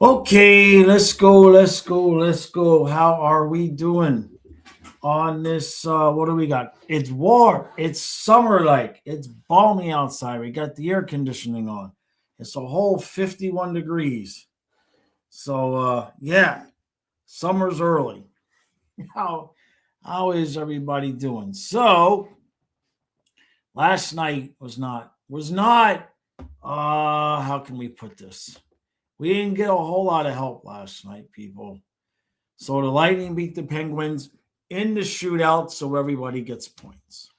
Okay, let's go. How are we doing on this? What do we got? It's warm. It's summer like. It's balmy outside. We got the air conditioning on. It's a whole 51 degrees. So yeah, summer's early. How how is everybody doing? So last night was not how can we put this? We didn't get a whole lot of help last night, people. So the Lightning beat the Penguins in the shootout, so everybody gets points.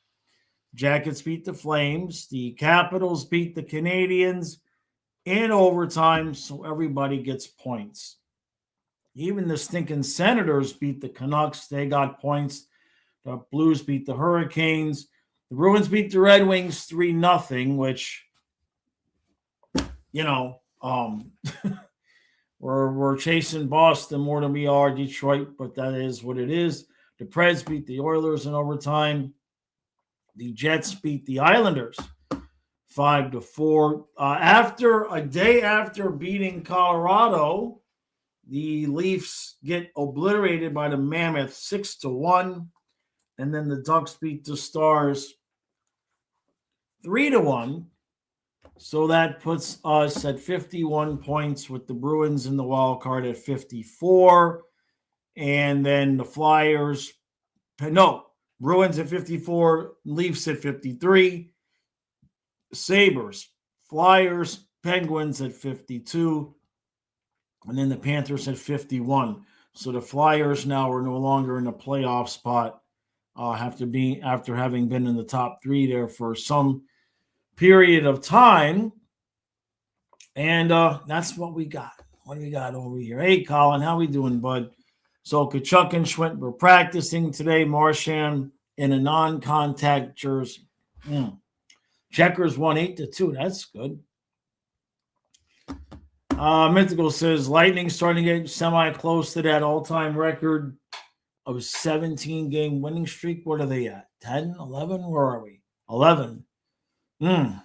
Jackets beat the Flames. The Capitals beat the Canadians in overtime, so everybody gets points. Even the stinking Senators beat the Canucks. They got points. The Blues beat the Hurricanes. The Bruins beat the Red Wings 3-0, which, you know, we're chasing Boston more than we are Detroit, but that is what it is. The Preds beat the Oilers in overtime. The Jets beat the Islanders 5-4. After a day after beating Colorado, the Leafs get obliterated by the Mammoth 6-1, and then the Ducks beat the Stars 3-1. So that puts us at 51 points with the Bruins in the wild card at 54. And then the Flyers, no, Bruins at 54, Leafs at 53, Sabres, Flyers, Penguins at 52, and then the Panthers at 51. So the Flyers now are no longer in a playoff spot after having been in the top three there for some period of time. And that's what we got. What do we got over here? Hey, Colin, how we doing, bud? So Kachuk and Schwint were practicing today. Marchand in a non-contact jersey. Checkers won 8-2. That's good. Mythical says Lightning starting to get semi-close to that all-time record of 17-game winning streak. What are they at? 10, 11? Where are we? 11. The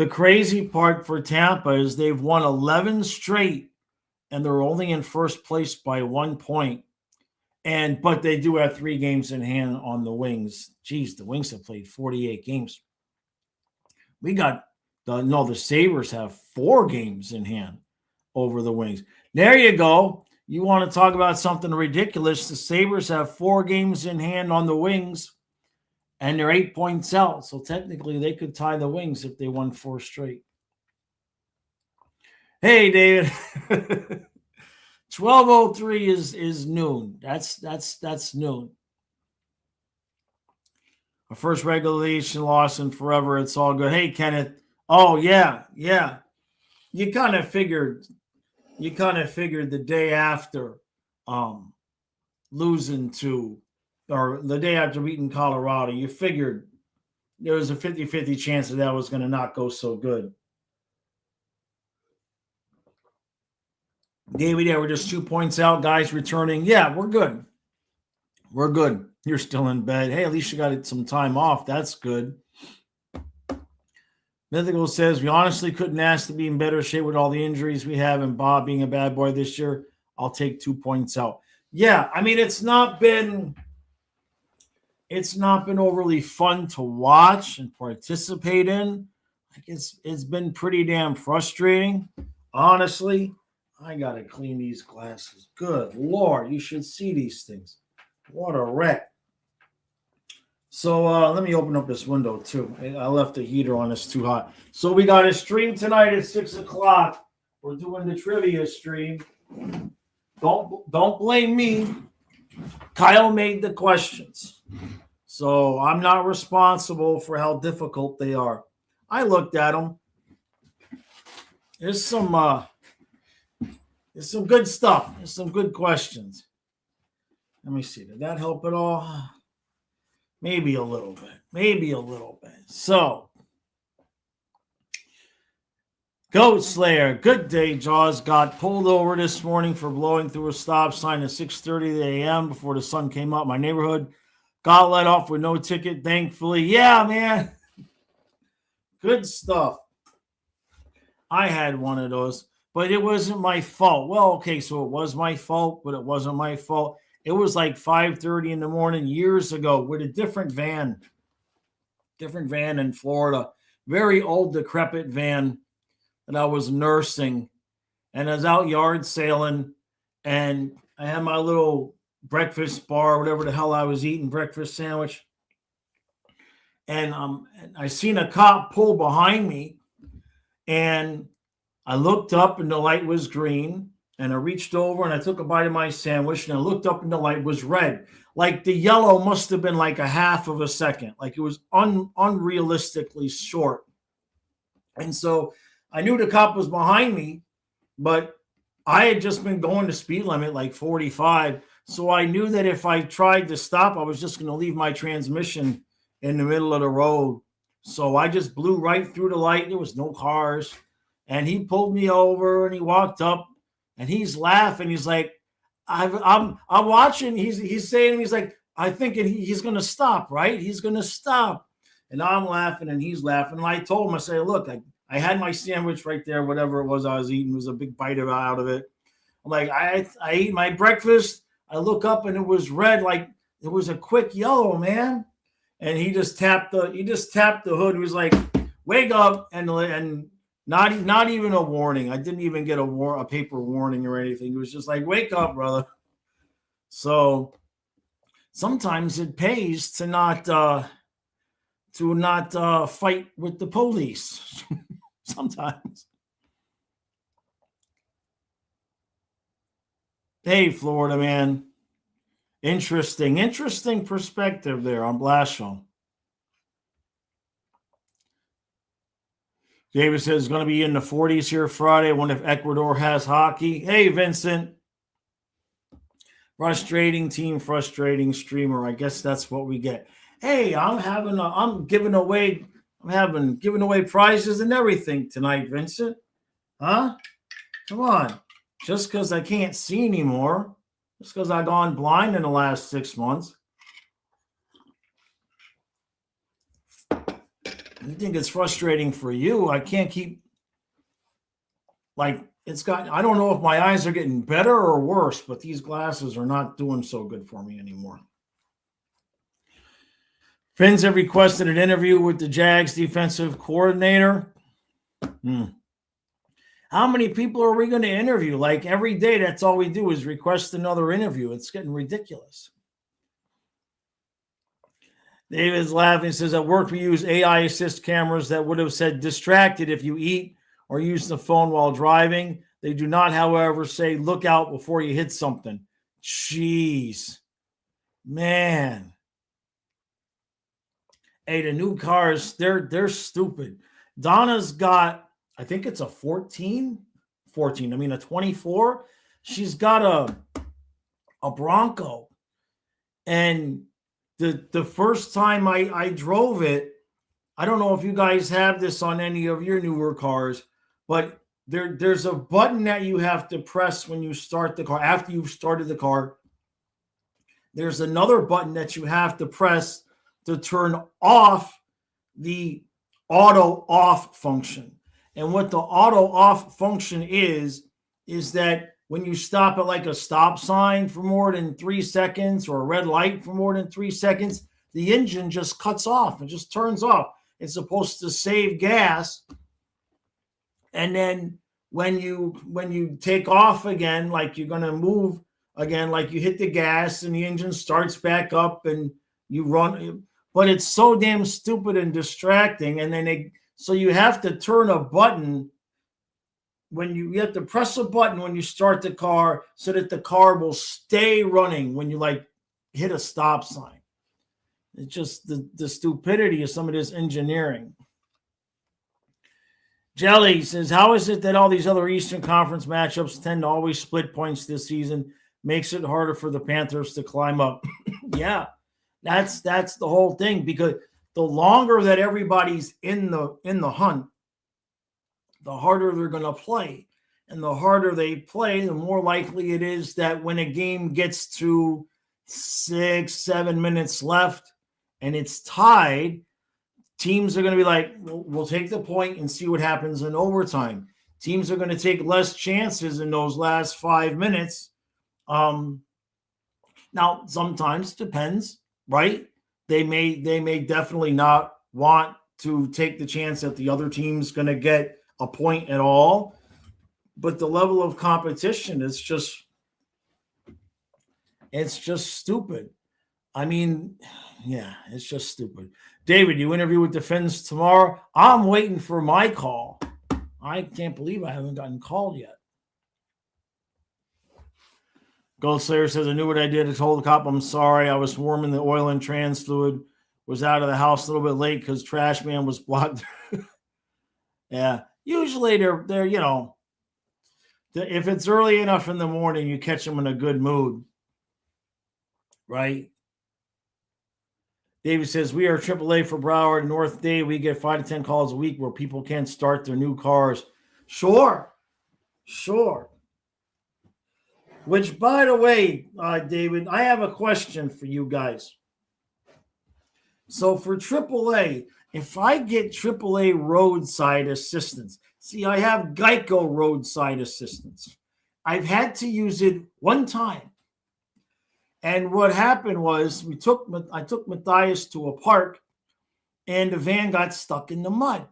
crazy part for Tampa is they've won 11 straight, and they're only in first place by 1 point. But they do have 3 games in hand on the Wings. Geez, the Wings have played 48 games. The Sabres have 4 games in hand over the Wings. There you go. You want to talk about something ridiculous. The Sabres have 4 games in hand on the Wings, and they're 8 points out. So technically, they could tie the Wings if they won 4 straight. Hey, David. 12:03 is noon. That's noon. Our first regulation loss in forever. It's all good. Hey, Kenneth. Oh yeah. You kind of figured the day after losing to, or the day after beating Colorado, you figured there was a 50-50 chance that was going to not go so good. David, yeah, we're just 2 points out. Guys returning. Yeah, we're good. We're good. You're still in bed. Hey, at least you got some time off. That's good. Mythical says, we honestly couldn't ask to be in better shape with all the injuries we have, and Bob being a bad boy this year. I'll take 2 points out. Yeah, I mean, it's not been overly fun to watch and participate in. Like it's been pretty damn frustrating. Honestly, I gotta clean these glasses. Good Lord, you should see these things. What a wreck. So let me open up this window too. I left the heater on. It's too hot. So we got a stream tonight at 6 o'clock. We're doing the trivia stream. Don't blame me. Kyle made the questions, so I'm not responsible for how difficult they are. I looked at them. There's some good stuff. There's some good questions. Let me see. Did that help at all? Maybe a little bit. So, Goat Slayer, good day, Jaws. Got pulled over this morning for blowing through a stop sign at 6:30 a.m. before the sun came up. My neighborhood got let off with no ticket, thankfully. Yeah, man. Good stuff. I had one of those. but it wasn't my fault. Well, okay, so it was my fault, but it wasn't my fault. It was like 5:30 in the morning years ago with a different van in Florida, very old, decrepit van that I was nursing. And I was out yard sailing, and I had my little breakfast bar, whatever the hell I was eating, breakfast sandwich. And I seen a cop pull behind me, and I looked up, and the light was green. And I reached over and I took a bite of my sandwich, and I looked up, and the light was red. Like the yellow must have been like a half of a second. Like it was unrealistically short. And so I knew the cop was behind me, but I had just been going the speed limit like 45. So I knew that if I tried to stop, I was just going to leave my transmission in the middle of the road. So I just blew right through the light. There was no cars. And he pulled me over, and he walked up, and he's laughing. He's like, I'm watching. He's saying, he's like, I think he's going to stop, right? He's going to stop. And I'm laughing, and he's laughing. And I told him, I say, look, I had my sandwich right there, whatever it was I was eating. It was a big bite out of it. I'm like, I ate my breakfast. I look up, and it was red, like it was a quick yellow, man. And he just tapped the hood. He was like, wake up, and not even a warning. I didn't even get a paper warning or anything. It was just like, wake up, brother. So sometimes it pays to not fight with the police. Sometimes. Hey, Florida man. Interesting perspective there on Blasphemy. David says it's going to be in the 40s here Friday. I wonder if Ecuador has hockey. Hey, Vincent. Frustrating team, frustrating streamer. I guess that's what we get. Hey, I'm giving away prizes and everything tonight, Vincent. Huh? Come on. Just because I can't see anymore. Just because I've gone blind in the last 6 months. You think it's frustrating for you? I can't keep, like, I don't know if my eyes are getting better or worse, but these glasses are not doing so good for me anymore. Finns have requested an interview with the Jags defensive coordinator. How many people are we going to interview? Like every day, that's all we do is request another interview. It's getting ridiculous. David's laughing. He says, at work, we use AI assist cameras that would have said distracted if you eat or use the phone while driving. They do not, however, say look out before you hit something. Jeez. Man. Hey, the new cars, they're stupid. Donna's got, I think it's a 14, I mean a 24. She's got a Bronco. And the first time I drove it, I don't know if you guys have this on any of your newer cars, but there's a button that you have to press when you start the car. After you've started the car, there's another button that you have to press to turn off the auto off function. And what the auto off function is that when you stop at like a stop sign for more than 3 seconds or a red light for more than 3 seconds, the engine just cuts off and just turns off. It's supposed to save gas. And then when you take off again, like you're going to move again, like you hit the gas and the engine starts back up and you run. But it's so damn stupid and distracting. And then so you have to turn a button when you have to press a button when you start the car so that the car will stay running when you like hit a stop sign. It's just the stupidity of some of this engineering. Jelly says, how is it that all these other Eastern Conference matchups tend to always split points this season? Makes it harder for the Panthers to climb up. Yeah, that's the whole thing, because the longer that everybody's in the hunt, the harder they're going to play. And the harder they play, the more likely it is that when a game gets to 6-7 minutes left and it's tied, teams are going to be like, we'll take the point and see what happens in overtime. Teams are going to take less chances in those last 5 minutes. Now, sometimes depends, right? They may definitely not want to take the chance that the other team's going to get a point at all. But the level of competition is it's just stupid. I mean, yeah, it's just stupid. David, you interview with the Finns tomorrow. I'm waiting for my call. I can't believe I haven't gotten called yet. Gold Slayer says, I knew what I did. I told the cop I'm sorry. I was warming the oil and trans fluid. Was out of the house a little bit late because trash man was blocked. Yeah. Usually they're, you know, if it's early enough in the morning, you catch them in a good mood. Right? David says, we are AAA for Broward North Day. We get 5 to 10 calls a week where people can't start their new cars. Sure. Which, by the way, David, I have a question for you guys. So for AAA, if I get AAA roadside assistance, see, I have Geico roadside assistance. I've had to use it one time. And what happened was I took Matthias to a park, and the van got stuck in the mud.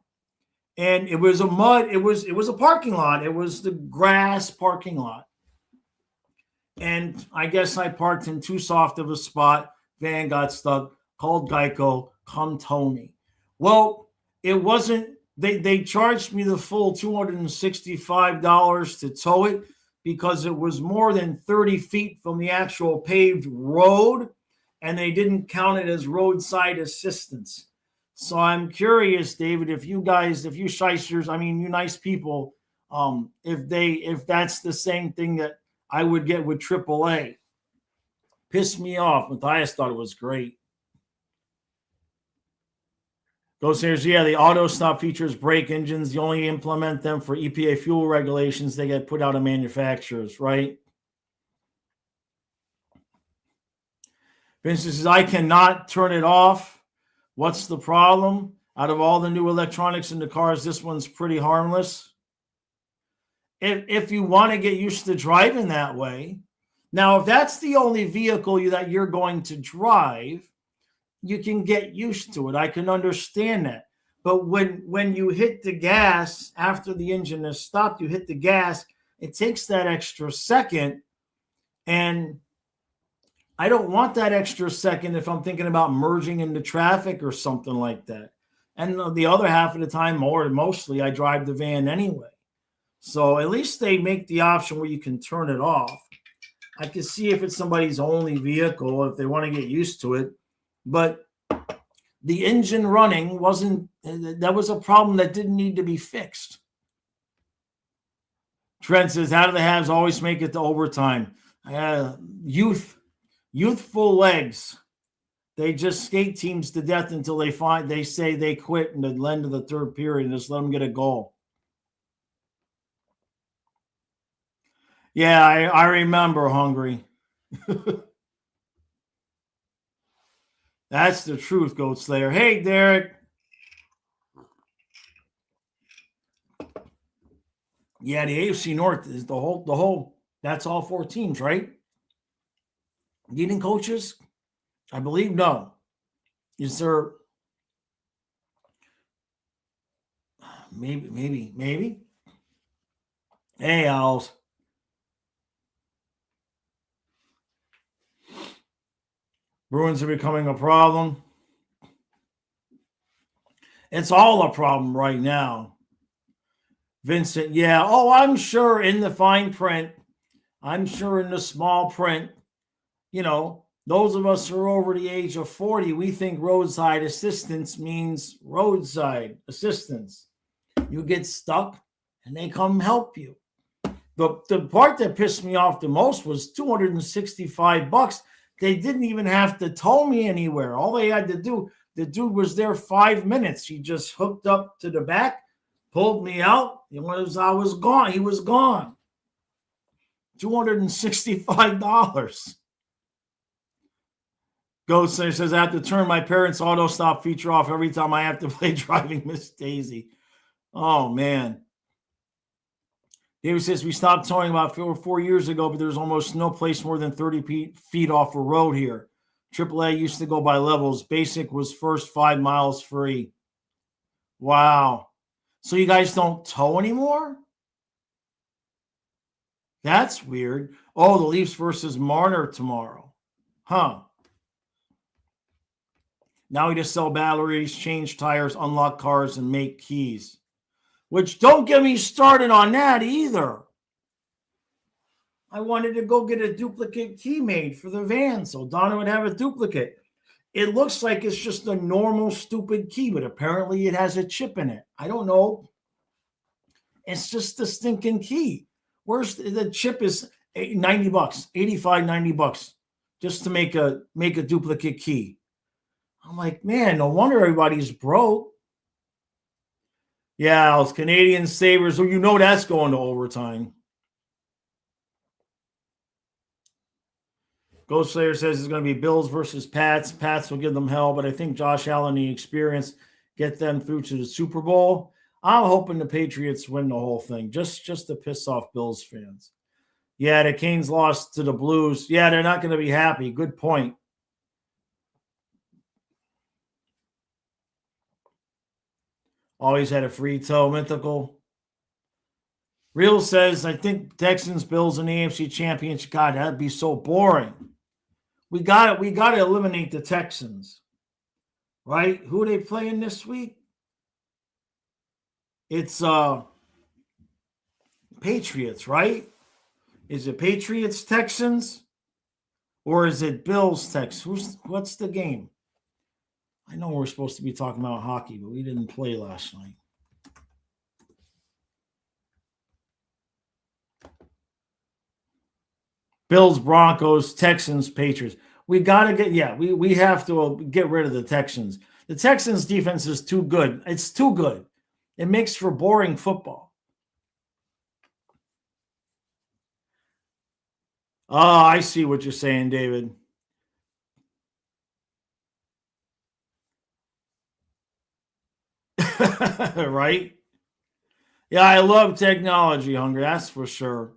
And it was a parking lot. It was the grass parking lot. And I guess I parked in too soft of a spot. Van got stuck. Called Geico. Come tow me. Well, it wasn't. They charged me the full $265 to tow it, because it was more than 30 feet from the actual paved road, and they didn't count it as roadside assistance. So I'm curious, David, if you shysters, I mean, you nice people, if that's the same thing that I would get with AAA. Pissed me off. Matthias thought it was great. Goes here, yeah, the auto stop features brake engines. You only implement them for EPA fuel regulations. They get put out of manufacturers, right? Vincent says, I cannot turn it off. What's the problem? Out of all the new electronics in the cars, this one's pretty harmless. If you want to get used to driving that way. Now, if that's the only vehicle that you're going to drive, you can get used to it. I can understand that. But when you hit the gas after the engine has stopped, you hit the gas, it takes that extra second. And I don't want that extra second if I'm thinking about merging into traffic or something like that. And the other half of the time, mostly, I drive the van anyway. So at least they make the option where you can turn it off. I can see if it's somebody's only vehicle, if they want to get used to it. But the engine running that was a problem that didn't need to be fixed. Trent says, how do the Habs always make it to overtime? Youthful legs. They just skate teams to death until they say they quit in the end of the third period and just let them get a goal. Yeah, I remember, Hungry. That's the truth, Goat Slayer. Hey, Derek. Yeah, the AFC North is the whole. That's all 4 teams, right? Leading coaches, I believe. No, is there? Maybe. Hey, Owls. Bruins are becoming a problem. It's all a problem right now. Vincent, yeah. Oh, I'm sure in the fine print. I'm sure in the small print. You know, those of us who are over the age of 40, we think roadside assistance means roadside assistance. You get stuck and they come help you. The part that pissed me off the most was $265. They didn't even have to tow me anywhere. All they had to do, the dude was there 5 minutes. He just hooked up to the back, pulled me out. I was gone. He was gone. $265. Ghost says, I have to turn my parents' auto stop feature off every time I have to play Driving Miss Daisy. Oh, man. David says, we stopped towing about 4 years ago, but there's almost no place more than 30 feet off a road here. AAA used to go by levels. Basic was first 5 miles free. Wow. So you guys don't tow anymore? That's weird. Oh, the Leafs versus Marner tomorrow. Huh. Now we just sell batteries, change tires, unlock cars, and make keys. Which, don't get me started on that either. I wanted to go get a duplicate key made for the van so Donna would have a duplicate. It looks like it's just a normal stupid key, but apparently it has a chip in it. I don't know. It's just a stinking key. Where's the chip is $90, 85, $90 just to make a duplicate key. I'm like, man, no wonder everybody's broke. Yeah, it's Canadian Sabres. Well, that's going to overtime. Ghost Slayer says it's going to be Bills versus Pats. Pats will give them hell, but I think Josh Allen, the experience, get them through to the Super Bowl. I'm hoping the Patriots win the whole thing, just to piss off Bills fans. Yeah, the Canes lost to the Blues. Yeah, they're not going to be happy. Good point. Always had a free tow, mythical. Real says, I think Texans, Bills, and the AFC Championship. God, that'd be so boring. We got to eliminate the Texans, right? Who are they playing this week? It's Patriots, right? Is it Patriots, Texans, or is it Bills, Texans? What's the game? I know we're supposed to be talking about hockey, but we didn't play last night. Bills, Broncos, Texans, Patriots. We got to get, we have to get rid of the Texans. The Texans defense is too good. It's too good. It makes for boring football. Oh, I see what you're saying, David. Right? Yeah, I love technology, Hungry. That's for sure.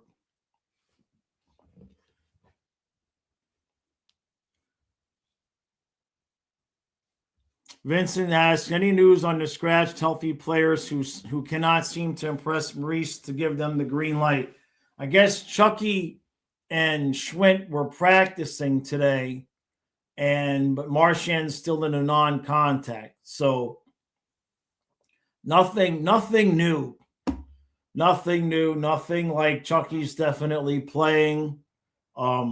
Vincent asks, any news on the scratched healthy players who cannot seem to impress Maurice to give them the green light? I guess Chucky and Schwint were practicing today, but Marchand's still in a non-contact. So nothing new. Nothing new. Nothing like Chucky's definitely playing. I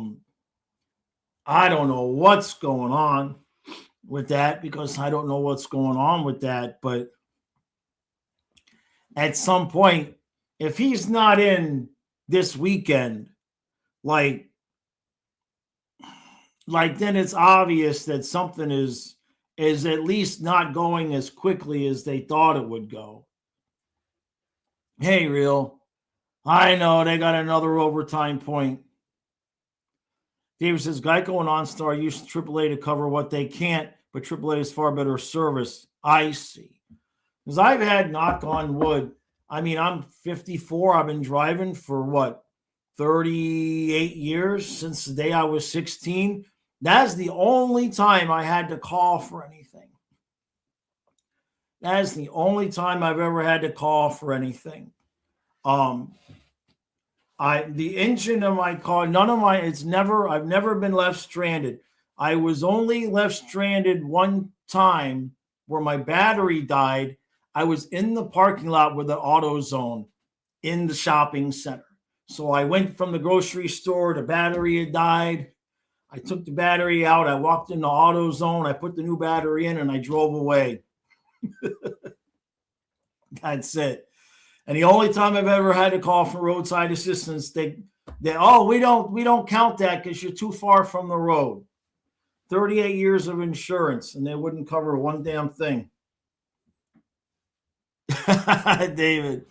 don't know what's going on with that, because I don't know what's going on with that. But at some point, if he's not in this weekend, like then it's obvious that something is at least not going as quickly as they thought it would go. Hey, Real. I know they got another overtime point. David says, Geico and OnStar use AAA to cover what they can't, but AAA is far better service. I see. Because I've had, knock on wood, I mean, I'm 54. I've been driving for 38 years since the day I was 16. That's the only time I had to call for anything. That is the only time I've ever had to call for anything. The engine of my car, I've never been left stranded. I was only left stranded one time where my battery died. I was in the parking lot with the AutoZone in the shopping center. So I went from the grocery store, the battery had died. I took the battery out. I walked in the AutoZone. I put the new battery in and I drove away. That's it. And the only time I've ever had to call for roadside assistance, we don't count that because you're too far from the road. 38 years of insurance, and they wouldn't cover one damn thing. David.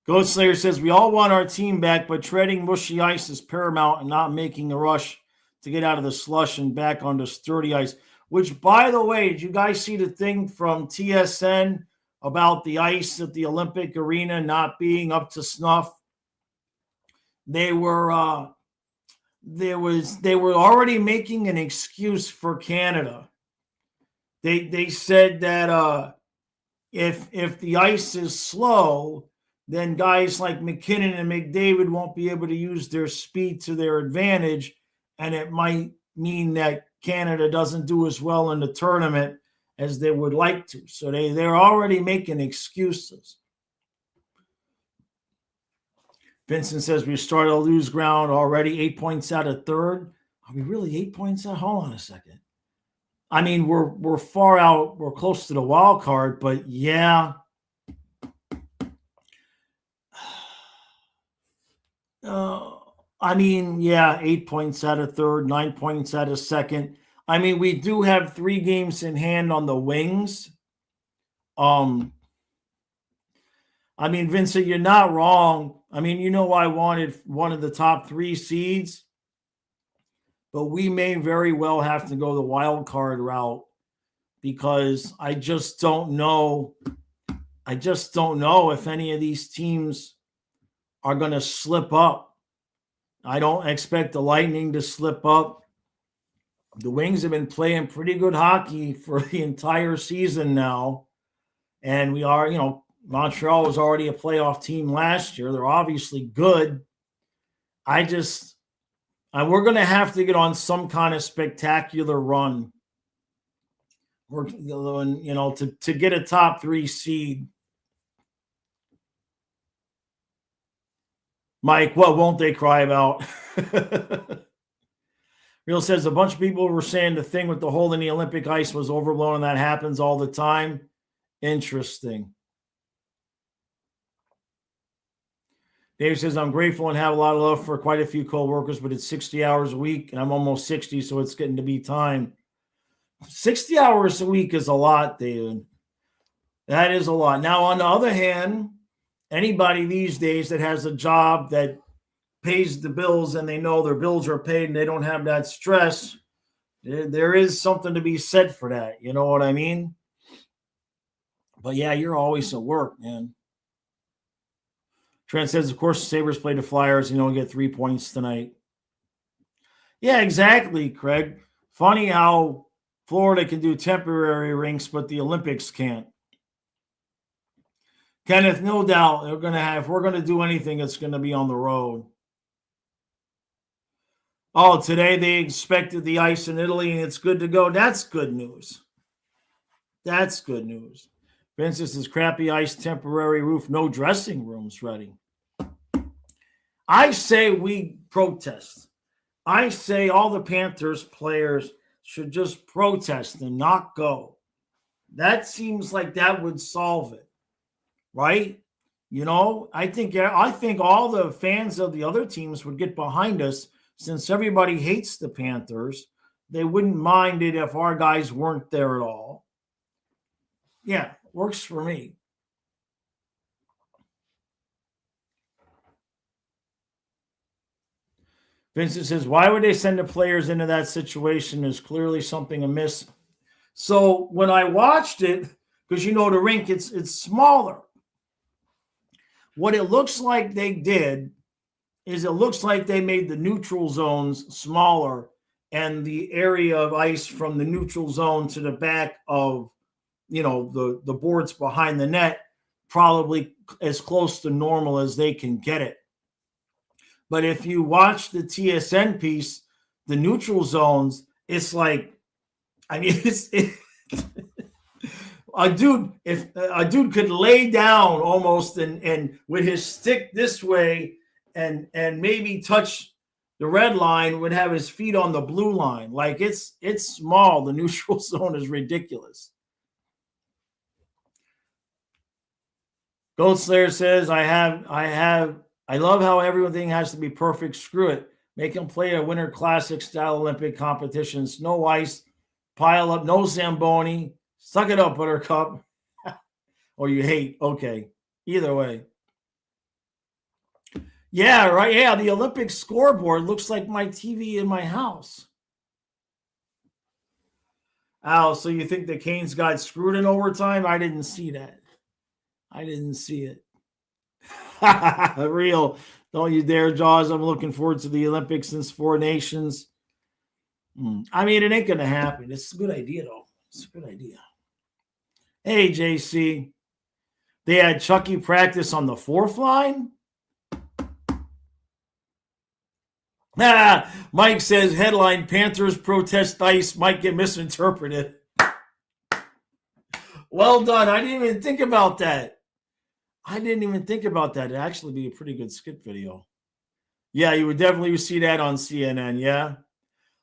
Ghost Slayer says, we all want our team back, but treading mushy ice is paramount and not making a rush to get out of the slush and back onto sturdy ice. Which, by the way, did you guys see the thing from TSN about the ice at the Olympic Arena not being up to snuff. They were already making an excuse for Canada. They said that if the ice is slow, then guys like McKinnon and McDavid won't be able to use their speed to their advantage, and it might mean that Canada doesn't do as well in the tournament as they would like to. So they're already making excuses. Vincent says we started to lose ground already, 8 points out of third. Are we really 8 points out? Hold on a second. I mean, we're far out. We're close to the wild card, but yeah. I mean, yeah, 8 points out of third, 9 points out of second. I mean, we do have 3 games in hand on the Wings. I mean, Vincent, you're not wrong. I mean, you know, I wanted one of the top 3 seeds, but we may very well have to go the wild card route because I just don't know. I just don't know if any of these teams are going to slip up. I don't expect the Lightning to slip up. The Wings have been playing pretty good hockey for the entire season now. And we are, you know, Montreal was already a playoff team last year. They're obviously good. We're going to have to get on some kind of spectacular run. To get a top 3 seed. Mike, what won't they cry about? Real says a bunch of people were saying the thing with the hole in the Olympic ice was overblown, and that happens all the time. Interesting. Dave says, I'm grateful and have a lot of love for quite a few co-workers, but it's 60 hours a week, and I'm almost 60, so it's getting to be time. 60 hours a week is a lot, David. That is a lot. Now, on the other hand, anybody these days that has a job that pays the bills and they know their bills are paid and they don't have that stress, there is something to be said for that. You know what I mean? But yeah, you're always at work, man. Trent says, of course, the Sabres played the Flyers and you only get 3 points tonight. Yeah, exactly, Craig. Funny how Florida can do temporary rinks, but the Olympics can't. Kenneth, no doubt, if we're going to do anything, it's going to be on the road. Oh, today they expected the ice in Italy and it's good to go. That's good news. That's good news. Vincent says, crappy ice, temporary roof, no dressing rooms ready. I say we protest. I say all the Panthers players should just protest and not go. That seems like that would solve it, right? You know, I think all the fans of the other teams would get behind us. Since everybody hates the Panthers, they wouldn't mind it if our guys weren't there at all. Yeah, works for me. Vincent says, why would they send the players into that situation? There's clearly something amiss. So when I watched it, because, you know, the rink, it's smaller. What it looks like they did is it looks like they made the neutral zones smaller and the area of ice from the neutral zone to the back of, you know, the boards behind the net probably as close to normal as they can get it. But if you watch the TSN piece, the neutral zones, it's like, I mean, a dude could lay down almost and with his stick this way and maybe touch the red line, would have his feet on the blue line. Like it's small. The neutral zone is ridiculous. Gold Slayer says, I love how everything has to be perfect. Screw it. Make them play a Winter Classic style Olympic competitions. No ice, pile up, no Zamboni. Suck it up, Buttercup. Or you hate. Okay. Either way. Yeah, right. Yeah, the Olympic scoreboard looks like my TV in my house. Al, so you think the Canes got screwed in overtime? I didn't see that. I didn't see it. Real. Don't you dare, Jaws. I'm looking forward to the Olympics since Four Nations. I mean, it ain't going to happen. It's a good idea, though. It's a good idea. Hey, JC. They had Chucky practice on the fourth line? Mike says, headline, Panthers protest ice might get misinterpreted. Well done. I didn't even think about that. It'd actually be a pretty good skip video. Yeah, you would definitely see that on CNN, yeah?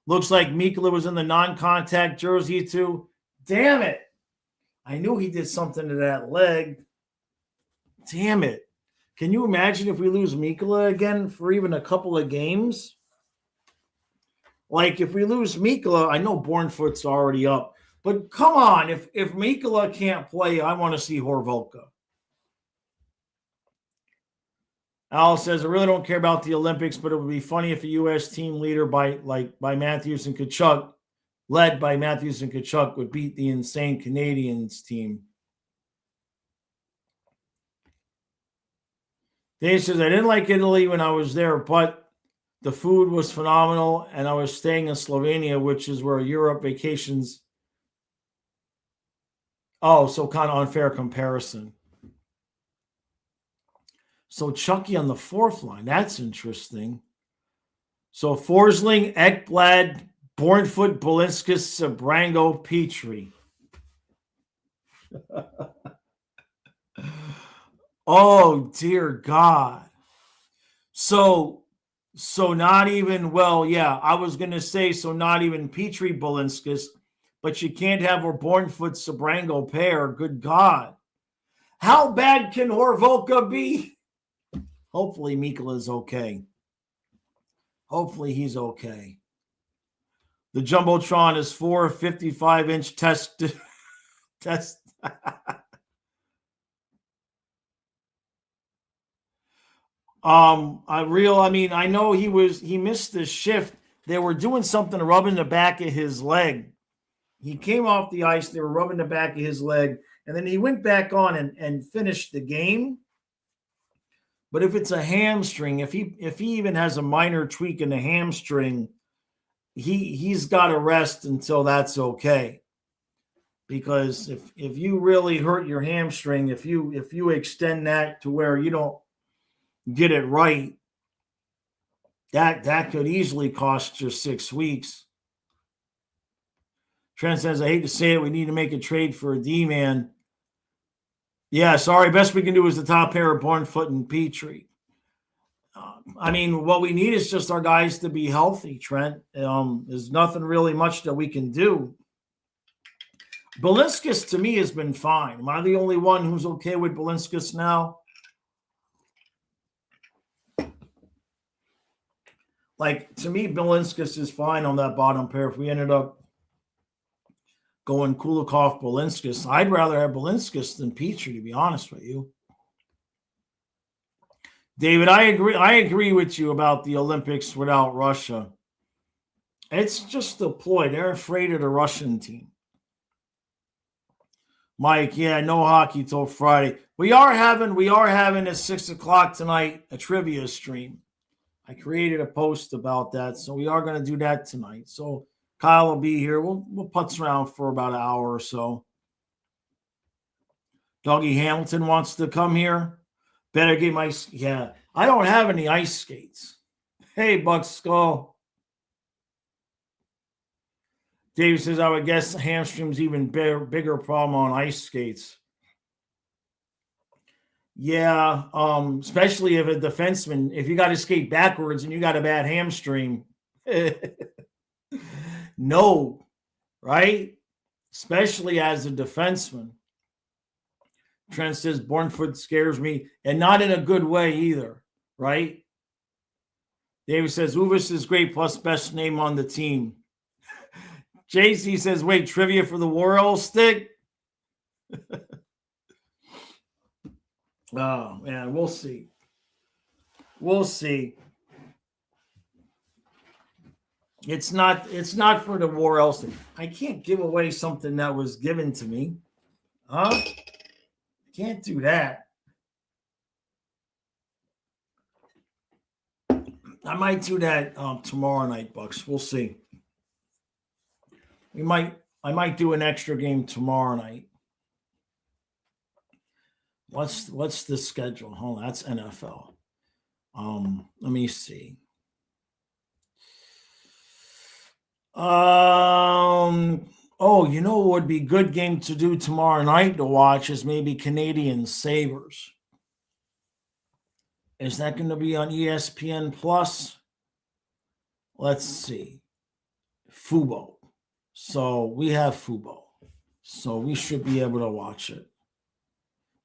Looks like Mikula was in the non-contact jersey, too. Damn it. I knew he did something to that leg. Damn it. Can you imagine if we lose Mikula again for even a couple of games? Like, if we lose Mikula, I know Bornfoot's already up. But come on, if Mikula can't play, I want to see Horvolka. Al says, I really don't care about the Olympics, but it would be funny if a U.S. team leader by Matthews and Tkachuk, led by Matthews and Tkachuk, would beat the insane Canadians team. Dave says, I didn't like Italy when I was there, but the food was phenomenal, and I was staying in Slovenia, which is where Europe vacations. Oh, so kind of unfair comparison. So Chucky on the fourth line. That's interesting. So Forsling, Ekblad, Bornfoot, Balinskis, Sabrango, Petrie. Oh, dear God. So not even, well, yeah, I was going to say, so not even Petrie, Balinskis, but you can't have a Bornfoot, Sabrango pair. Good God. How bad can Horvolka be? Hopefully Mikula's okay. Hopefully he's okay. The Jumbotron is 4 55-inch test. I know he missed the shift. They were doing something rubbing the back of his leg. He came off the ice, they were rubbing the back of his leg, and then he went back on and finished the game. But if it's a hamstring, if he even has a minor tweak in the hamstring, he's got to rest until that's okay. Because if you really hurt your hamstring, if you extend that to where you don't get it right, that could easily cost you 6 weeks. Trent says, I hate to say it, we need to make a trade for a D-man. Yeah, sorry. Best we can do is the top pair of Bornfoot and Petrie. What we need is just our guys to be healthy, Trent. There's nothing really much that we can do. Balinskis, to me, has been fine. Am I the only one who's okay with Balinskis now? To me, Balinskis is fine on that bottom pair. If we ended up going Kulikov, Balinskis, I'd rather have Balinskis than Petrie, to be honest with you. David, I agree with you about the Olympics without Russia. It's just a ploy. They're afraid of the Russian team. Mike, yeah, no hockey till Friday. We are having at 6:00 tonight a trivia stream. I created a post about that, so we are going to do that tonight. So Kyle will be here. We'll putz around for about an hour or so. Dougie Hamilton wants to come here. Better get my, yeah. I don't have any ice skates. Hey, Buck Skull. Dave says, I would guess hamstrings even bigger problem on ice skates. Yeah, especially if a defenseman, if you got to skate backwards and you got a bad hamstring. No, right? Especially as a defenseman. Trent says, Bornfoot scares me, and not in a good way either, right? David says, Uvis is great, plus best name on the team. JC says, wait, trivia for the Warhol stick? Oh, man, we'll see. We'll see. It's not for the Warhol stick. I can't give away something that was given to me. Huh? Can't do that. I might do that tomorrow night, Bucks. We'll see. I might do an extra game tomorrow night. What's the schedule? Hold on, that's NFL. Let me see. Oh, you know what would be a good game to do tomorrow night to watch is maybe Canadian Sabres. Is that going to be on ESPN Plus? Let's see. Fubo. So we have Fubo. So we should be able to watch it.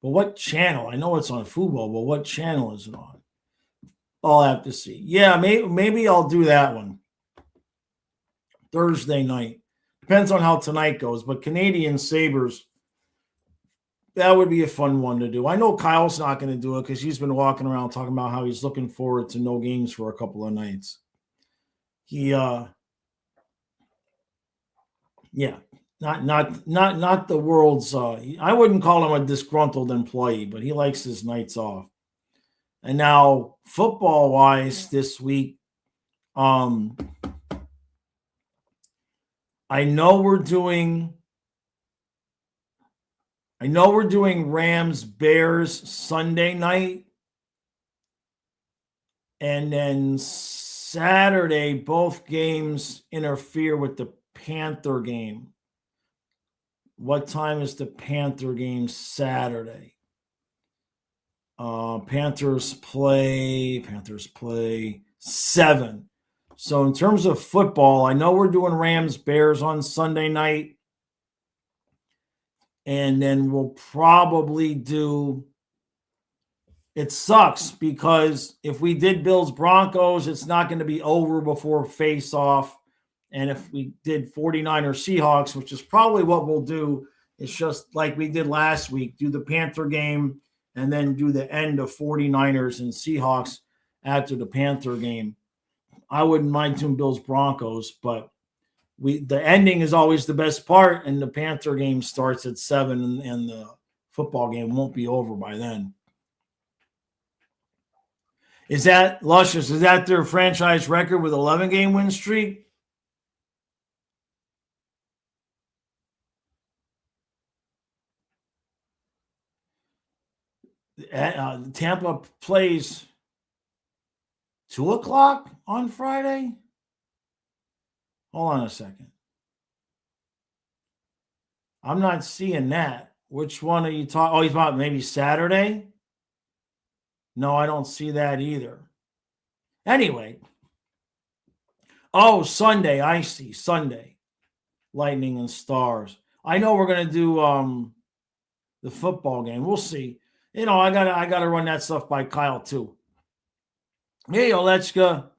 But what channel? I know it's on Fubo, but what channel is it on? I'll have to see. Yeah, maybe I'll do that one. Thursday night. Depends on how tonight goes. But Canadian Sabres, that would be a fun one to do. I know Kyle's not going to do it because he's been walking around talking about how he's looking forward to no games for a couple of nights. Not the world's. I wouldn't call him a disgruntled employee, but he likes his nights off. And now, football wise, this week, I know we're doing Rams Bears Sunday night, and then Saturday both games interfere with the Panther game. What time is the Panther game Saturday? Panthers play 7. So in terms of football, I know we're doing Rams Bears on Sunday night. And then we'll probably do, it sucks because if we did Bills Broncos, it's not going to be over before face off. And if we did 49ers Seahawks, which is probably what we'll do, it's just like we did last week, do the Panther game and then do the end of 49ers and Seahawks after the Panther game. I wouldn't mind doing Bills Broncos, but the ending is always the best part, and the Panther game starts at 7, and the football game won't be over by then. Is that Luscious? Is that their franchise record with 11-game win streak? Tampa plays 2:00 on Friday. Hold on a second. I'm not seeing that. Which one are you talking? Oh, he's about maybe Saturday? No, I don't see that either. Anyway. Oh, Sunday. I see. Sunday. Lightning and Stars. I know we're going to do the football game. We'll see. You know, I gotta run that stuff by Kyle too. Hey, Olechka.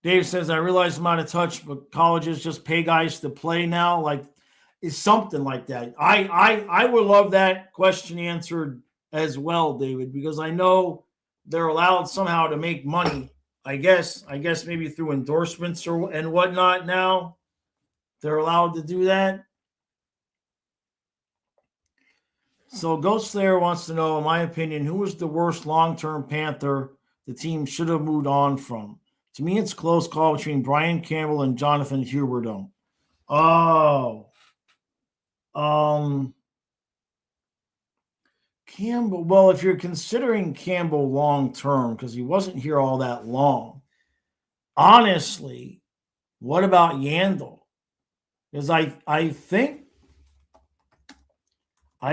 Dave says, I realize I'm out of touch, but colleges just pay guys to play now. Like, it's something like that. I would love that question answered as well, David, because I know they're allowed somehow to make money. I guess maybe through endorsements and whatnot now. They're allowed to do that. So Ghost Slayer wants to know, in my opinion, who was the worst long-term Panther the team should have moved on from? To me, it's a close call between Brian Campbell and Jonathan Huberdeau. Campbell. Well, if you're considering Campbell long-term, because he wasn't here all that long, honestly, what about Yandel? Because I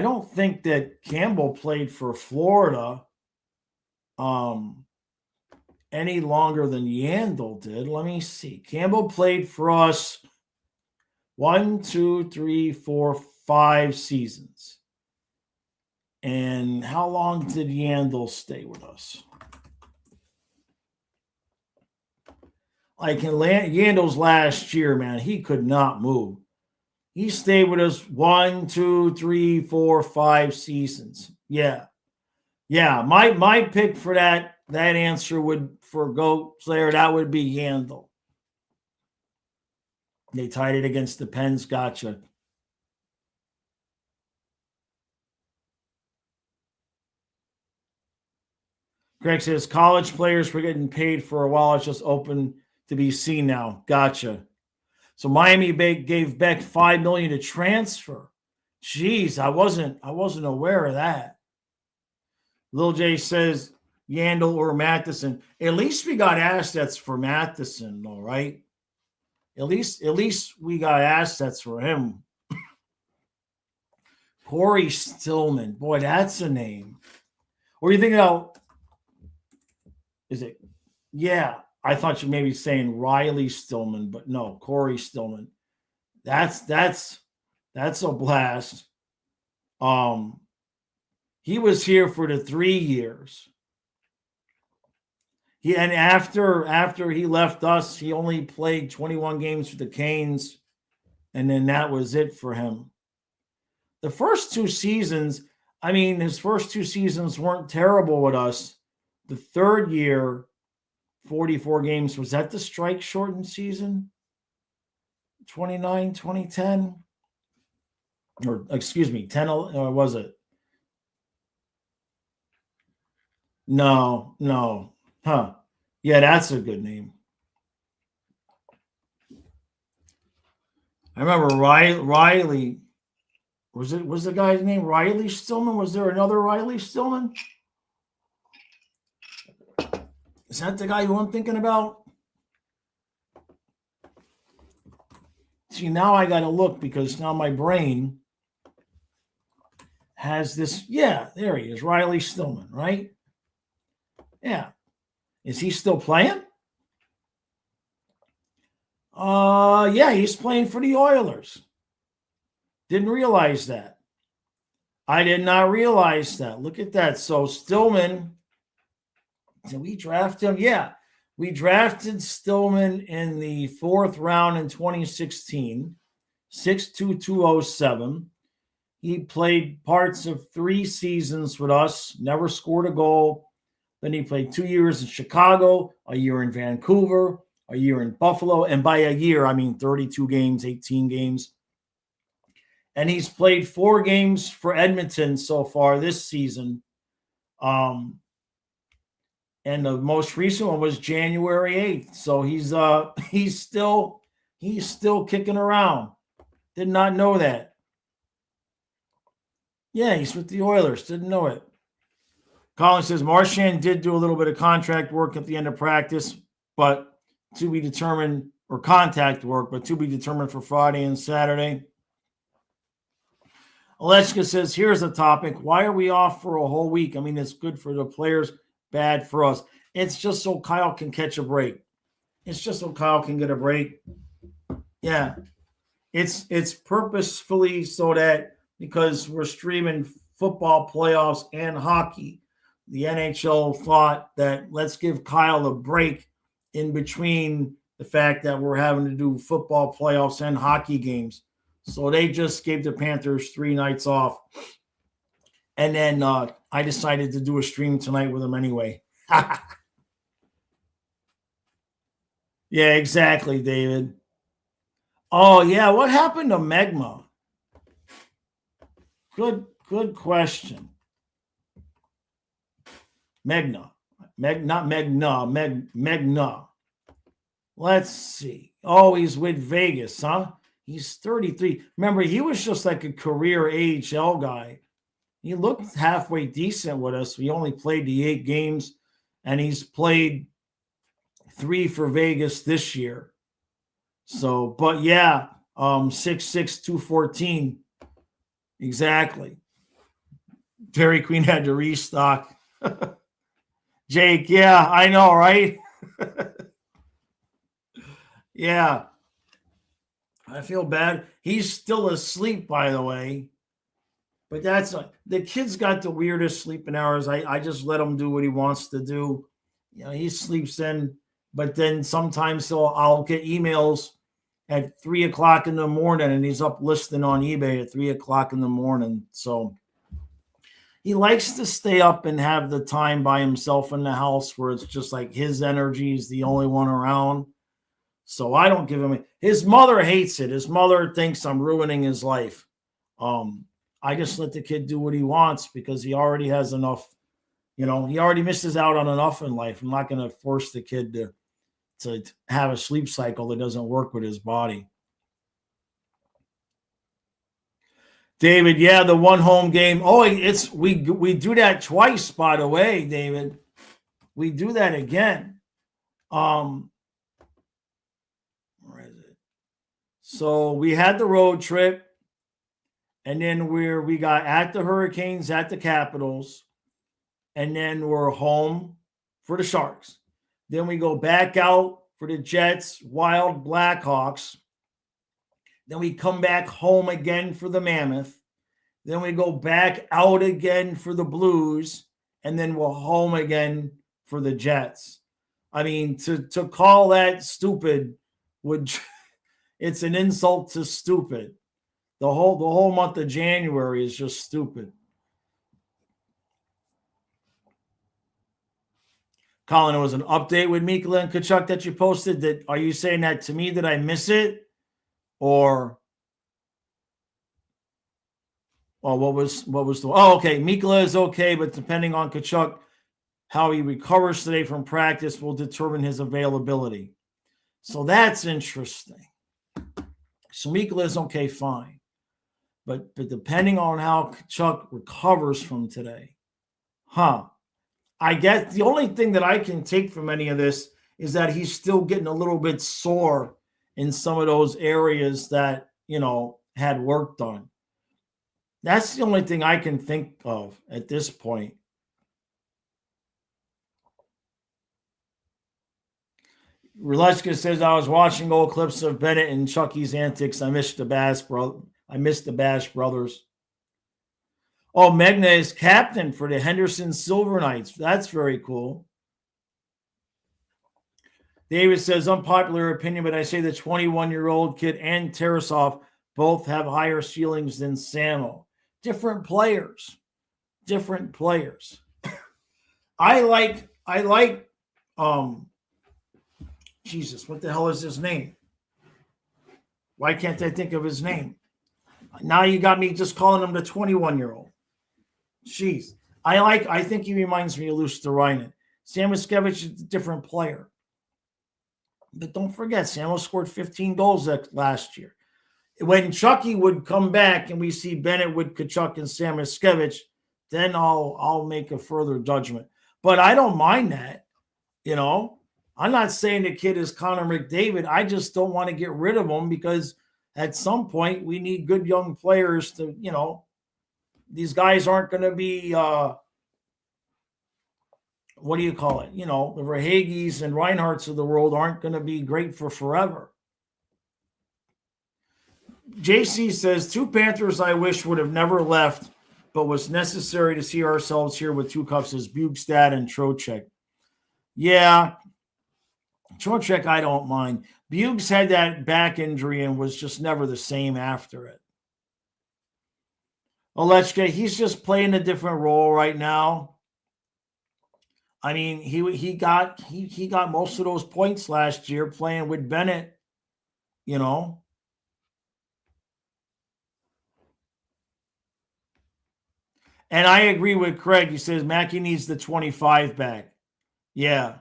don't think that Campbell played for Florida any longer than Yandel did. Let me see. Campbell played for us 1, 2, 3, 4, 5 seasons. And how long did Yandel stay with us? Like in Yandel's last year, man, he could not move. He stayed with us 1, 2, 3, 4, 5 seasons. Yeah. My pick for that answer would, for Goat Slayer, that would be Yandel. They tied it against the Pens. Gotcha. Greg says college players were getting paid for a while. It's just open to be seen now. Gotcha. So Miami gave Beck $5 million to transfer. Jeez, I wasn't aware of that. Lil J says Yandel or Matheson. At least we got assets for Matheson, though, right? At least we got assets for him. Corey Stillman. Boy, that's a name. What do you think about? Is it? Yeah, I thought you may be saying Riley Stillman, but no, Corey Stillman. That's a blast. He was here for the 3 years. And after he left us, he only played 21 games for the Canes, and then that was it for him. The first 2 seasons, I mean, his first 2 seasons weren't terrible with us. The third year, 44 games, was that the strike shortened season? 2010? Or excuse me, 10, or was it? No. Huh. Yeah, that's a good name. I remember Riley. Was the guy's name Riley Stillman? Was there another Riley Stillman? Is that the guy who I'm thinking about? See, now I got to look because now my brain has this. Yeah, there he is, Riley Stillman, right? Yeah. Is he still playing? Yeah, he's playing for the Oilers. Didn't realize that. I did not realize that. Look at that. So Stillman, did we draft him? Yeah, we drafted Stillman in the 4th round in 2016, 6'2", 207. He played parts of 3 seasons with us, never scored a goal. Then he played 2 years in Chicago, a year in Vancouver, a year in Buffalo. And by a year, I mean 32 games, 18 games. And he's played 4 games for Edmonton so far this season. And the most recent one was January 8th. So he's still kicking around. Did not know that. Yeah, he's with the Oilers. Didn't know it. Colin says Marchand did do a little bit of contract work at the end of practice, but to be determined, or contact work, but to be determined for Friday and Saturday. Alechka says, here's a topic. Why are we off for a whole week? I mean, it's good for the players, bad for us. It's just so Kyle can catch a break. It's just so Kyle can get a break. Yeah. It's purposefully so that because we're streaming football playoffs and hockey, the NHL thought that let's give Kyle a break in between the fact that we're having to do football playoffs and hockey games. So they just gave the Panthers 3 nights off. And then I decided to do a stream tonight with them anyway. Yeah, exactly, David. Oh, yeah. What happened to Megma? Good question. Megna. Megna. Let's see. Oh, he's with Vegas, huh? He's 33. Remember, he was just like a career AHL guy. He looked halfway decent with us. We only played the 8 games, and he's played 3 for Vegas this year. So, but yeah, 6'6", 214. Exactly. Dairy Queen had to restock. Jake, yeah, I know, right? Yeah. I feel bad. He's still asleep, by the way. But that's the kid's got the weirdest sleeping hours. I just let him do what he wants to do. You know, he sleeps in, but then sometimes I'll get emails at 3 o'clock in the morning, and he's up listing on eBay at 3 o'clock in the morning. So he likes to stay up and have the time by himself in the house where it's just like his energy is the only one around. So I don't give him – his mother hates it. His mother thinks I'm ruining his life. I just let the kid do what he wants because he already has enough He already misses out on enough in life. I'm not going to force the kid to have a sleep cycle that doesn't work with his body. David, yeah, the one home game. Oh, we do that twice, by the way, David. We do that again. Where is it? So we had the road trip, and then we got at the Hurricanes, at the Capitals, and then we're home for the Sharks. Then we go back out for the Jets, Wild, Blackhawks. Then we come back home again for the Mammoth. Then we go back out again for the Blues, and then we're home again for the Jets. I mean, to call that stupid it's an insult to stupid. The whole month of January is just stupid. Colin, it was an update with Mikula and Tkachuk that you posted. Are you saying that to me? Did I miss it? Or what was the? Oh, okay. Mikula is okay, but depending on Tkachuk, how he recovers today from practice will determine his availability. So that's interesting. So Mikula is okay, fine, but depending on how Tkachuk recovers from today, I guess the only thing that I can take from any of this is that he's still getting a little bit sore in some of those areas that, had work done. That's the only thing I can think of at this point. Relechka says, I was watching old clips of Bennett and Chucky's antics. I missed the Bash brothers. Oh, Megna is captain for the Henderson Silver Knights. That's very cool. David says, unpopular opinion, but I say the 21-year-old kid and Tarasov both have higher ceilings than Samo. Different players. I like Jesus, what the hell is his name? Why can't I think of his name? Now you got me just calling him the 21-year-old. Jeez. I think he reminds me of Luosterainen. Sam Miskevich is a different player. But don't forget, Samo scored 15 goals last year. When Chucky would come back and we see Bennett with Tkachuk and Sam Miskevich, then I'll make a further judgment. But I don't mind that. I'm not saying the kid is Connor McDavid. I just don't want to get rid of him because at some point we need good young players to, these guys aren't going to be, what do you call it? The Verhaeghes and Reinhardts of the world aren't going to be great for forever. JC says, 2 Panthers I wish would have never left, but was necessary to see ourselves here with 2 cups as Bugstad and Trocheck. Yeah, Trocheck I don't mind. Bugs had that back injury and was just never the same after it. Olechka, he's just playing a different role right now. I mean, he got most of those points last year playing with Bennett, And I agree with Craig. He says Mackey needs the 25 back. Yeah.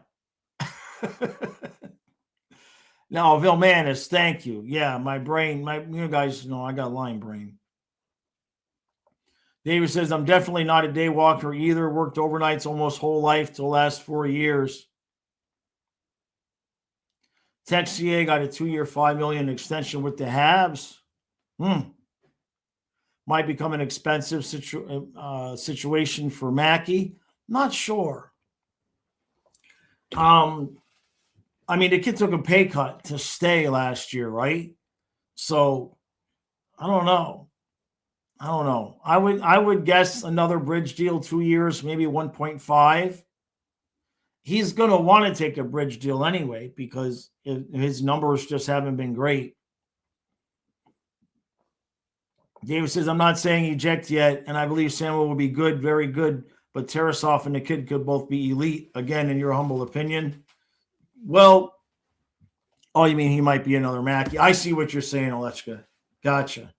No, Vilmanis, thank you. Yeah, my brain, you guys know I got line brain. David says, I'm definitely not a day walker either. Worked overnights almost whole life till the last 4 years. Texier got a 2-year, $5 million extension with the Habs. Might become an expensive situation for Mackey. Not sure. I mean, the kid took a pay cut to stay last year, right? So I don't know. I would guess another bridge deal, 2 years, maybe 1.5. He's going to want to take a bridge deal anyway because his numbers just haven't been great. David says, I'm not saying eject yet, and I believe Samuel will be good, very good, but Tarasov and the kid could both be elite, again, in your humble opinion. Well, you mean he might be another Mackey. I see what you're saying, Olechka. Gotcha.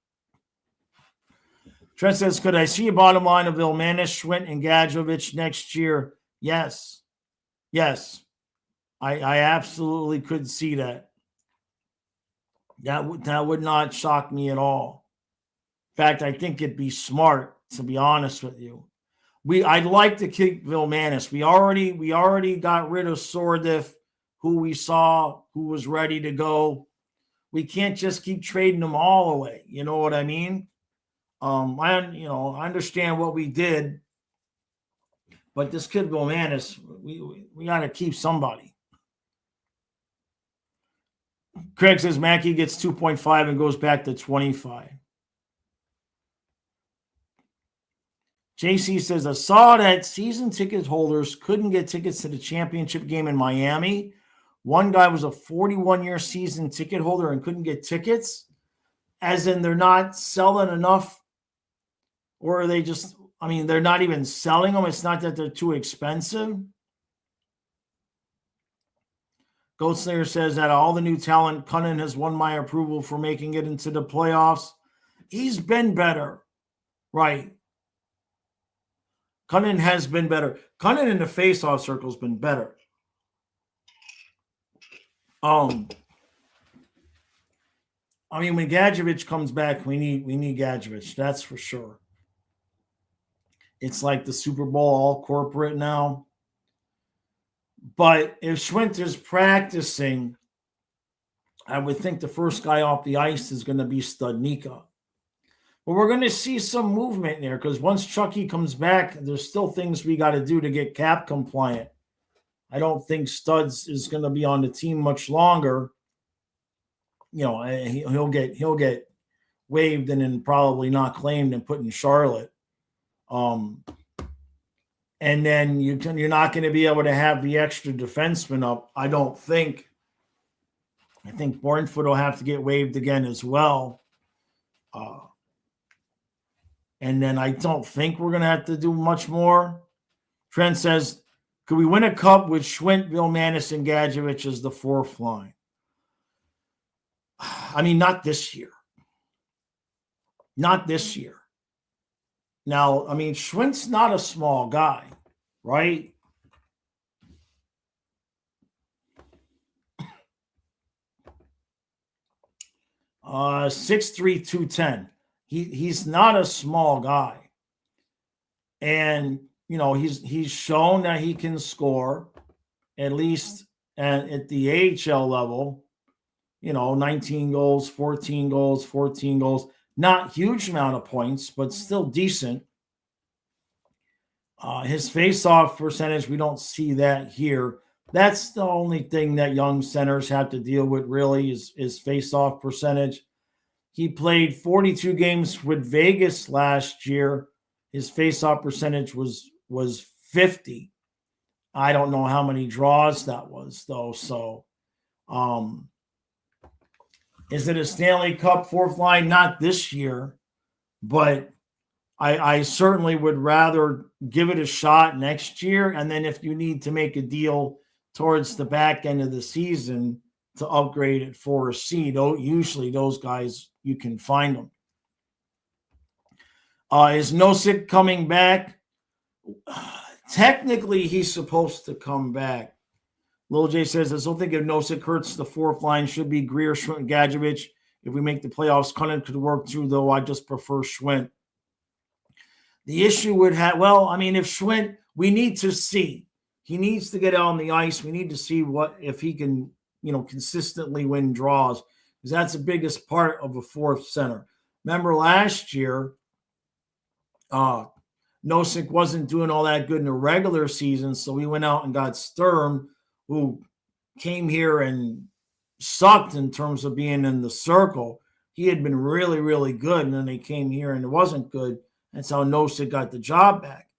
Trent says, could I see a bottom line of Vilmanis, Schwint, and Gadjovich next year? Yes. Yes. I absolutely could see that. That would not shock me at all. In fact, I think it'd be smart, to be honest with you. I'd like to keep Vilmanis. We already got rid of Sordiff, who we saw who was ready to go. We can't just keep trading them all away. You know what I mean? I understand what we did, but this kid Vilmanis, we got to keep somebody. Craig says Mackey gets 2.5 and goes back to 25. JC says, I saw that season ticket holders couldn't get tickets to the championship game in Miami. One guy was a 41-year season ticket holder and couldn't get tickets, as in they're not selling enough, or are they just, they're not even selling them. It's not that they're too expensive. Goat Slayer says that all the new talent, Cunnin has won my approval for making it into the playoffs. He's been better. Right. Cunnin has been better. Cunnin in the face-off circle has been better. When Gadjovich comes back, we need Gadjovich. That's for sure. It's like the Super Bowl all corporate now. But if Schwint is practicing, I would think the first guy off the ice is going to be Studnicka. But we're going to see some movement there because once Chucky comes back, there's still things we got to do to get cap compliant. I don't think Studs is going to be on the team much longer. He'll get waived and then probably not claimed and put in Charlotte. And then you're not going to be able to have the extra defenseman up, I don't think. I think Bornfoot will have to get waived again as well. And then I don't think we're going to have to do much more. Trent says, could we win a cup with Schwint, Vilmanis, and Gadjovich as the fourth line? Not this year. Not this year. Now, Schwint's not a small guy, right? Uh, 6'3", 210. He's not a small guy. And, he's shown that he can score, at least at the AHL level, 19 goals, 14 goals, 14 goals. Not huge amount of points, but still decent. His face-off percentage, we don't see that here. That's the only thing that young centers have to deal with, really, is face-off percentage. He played 42 games with Vegas last year. His face-off percentage was 50. I don't know how many draws that was, though. So, is it a Stanley Cup fourth line? Not this year, but I certainly would rather give it a shot next year. And then if you need to make a deal towards the back end of the season to upgrade it for a C, usually those guys, you can find them. Is Nosek coming back? Technically, he's supposed to come back. Lil J says, I still think if Nosek hurts, the fourth line should be Greer, Schwint, and Gadjovich. If we make the playoffs, Cunnin could work too, though. I just prefer Schwint. The issue would have, if Schwint, we need to see. He needs to get out on the ice. We need to see if he can, consistently win draws, because that's the biggest part of a fourth center. Remember last year, Nosek wasn't doing all that good in the regular season, so we went out and got Sturm, who came here and sucked in terms of being in the circle. He had been really, really good, and then they came here and it wasn't good. That's how Nosek got the job back.